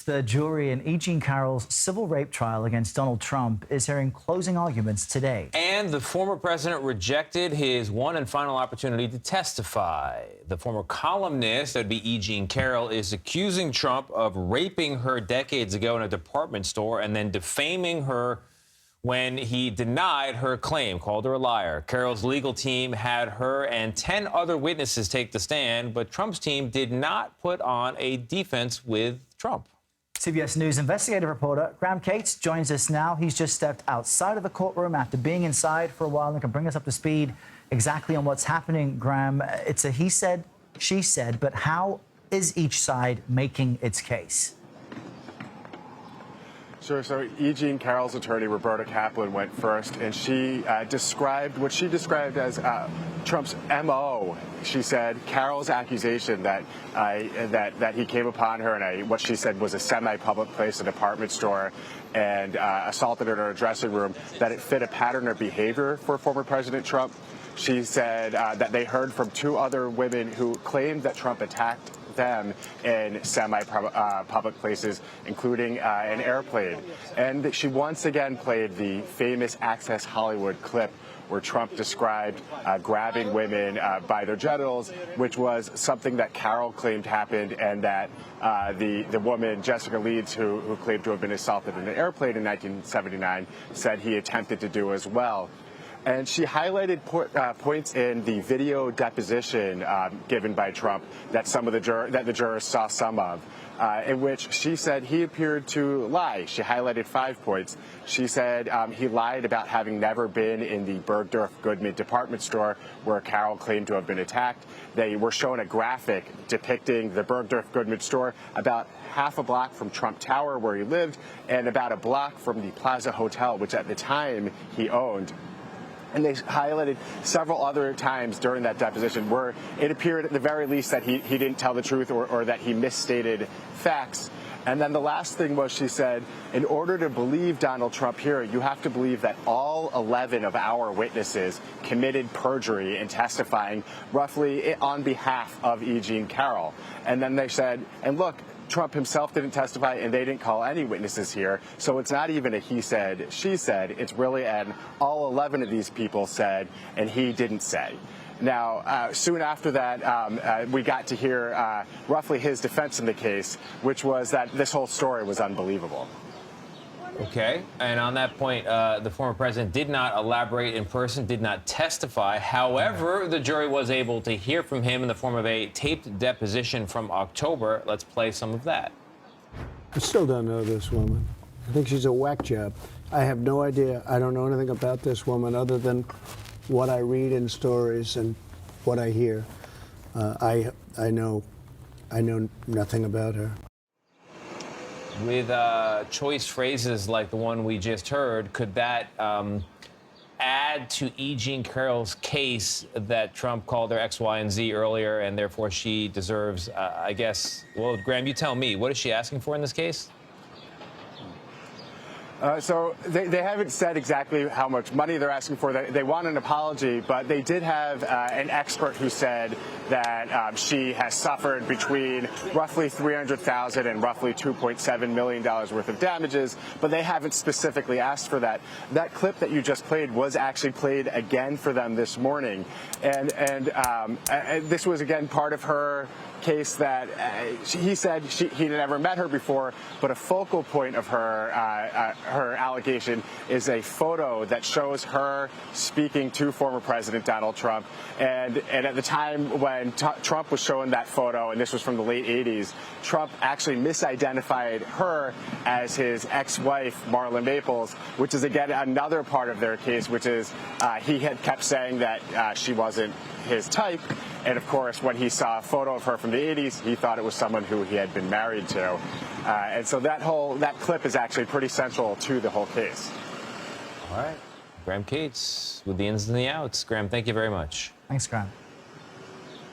The jury in E. Jean Carroll's civil rape trial against Donald Trump is hearing closing arguments today. And the former president rejected his one and final opportunity to testify. The former columnist, that would be E. Jean Carroll, is accusing Trump of raping her decades ago in a department store and then defaming her when he denied her claim, called her a liar. Carroll's legal team had her and 10 other witnesses take the stand, but Trump's team did not put on a defense with Trump. CBS News investigative reporter Graham Cates joins us now. He's just stepped outside of the courtroom after being inside for a while and can bring us up to speed exactly on what's happening. Graham, it's a he said, she said, but how is each side making its case? Sure. So E. Jean Carroll's attorney, Roberta Kaplan, went first, and she described what she described as Trump's M.O. She said Carroll's accusation that that he came upon her in what she said was a semi-public place, a department store, and assaulted her in her dressing room, that it fit a pattern of behavior for former President Trump. She said that they heard from two other women who claimed that Trump attacked them in semi-public places, including an airplane. And she once again played the famous Access Hollywood clip where Trump described grabbing women by their genitals, which was something that Carroll claimed happened, and that the woman, Jessica Leeds, who claimed to have been assaulted in an airplane in 1979, said he attempted to do as well. And she highlighted points in the video deposition given by Trump that the jurors saw some of, in which she said he appeared to lie. She highlighted 5 points. She said he lied about having never been in the Bergdorf Goodman department store where Carroll claimed to have been attacked. They were shown a graphic depicting the Bergdorf Goodman store about half a block from Trump Tower, where he lived, and about a block from the Plaza Hotel, which at the time he owned. And they highlighted several other times during that deposition where it appeared at the very least that he didn't tell the truth, or that he misstated facts. And then the last thing was, she said, in order to believe Donald Trump here, you have to believe that all 11 of our witnesses committed perjury in testifying roughly on behalf of E. Jean Carroll. And then they said, and look, Trump himself didn't testify, and they didn't call any witnesses here. So it's not even a he said, she said. It's really an all 11 of these people said, and he didn't say. Now, soon after that, we got to hear roughly his defense in the case, which was that this whole story was unbelievable. Okay. And on that point, the former president did not elaborate in person, did not testify. However, the jury was able to hear from him in the form of a taped deposition from October. Let's play some of that. I still don't know this woman. I think she's a whack job. I have no idea. I don't know anything about this woman other than what I read in stories and what I hear. I know nothing about her. With choice phrases like the one we just heard, could that add to E. Jean Carroll's case that Trump called her X, Y, and Z earlier, and therefore she deserves, I guess, well, Graham, you tell me, what is she asking for in this case? So they haven't said exactly how much money they're asking for. They want an apology, but they did have an expert who said that she has suffered between roughly $300,000 and roughly $2.7 million worth of damages, but they haven't specifically asked for that. That clip that you just played was actually played again for them this morning, and this was again part of her case that he said he never met her before, but a focal point of her allegation is a photo that shows her speaking to former President Donald Trump. And at the time when Trump was showing that photo, and this was from the late 80s, Trump actually misidentified her as his ex-wife, Marla Maples, which is, again, another part of their case, which is he had kept saying that she wasn't his type. And, of course, when he saw a photo of her from the 80s, he thought it was someone who he had been married to. And so that clip is actually pretty central to the whole case. All right. Graham Cates with the ins and the outs. Graham, thank you very much. Thanks, Graham.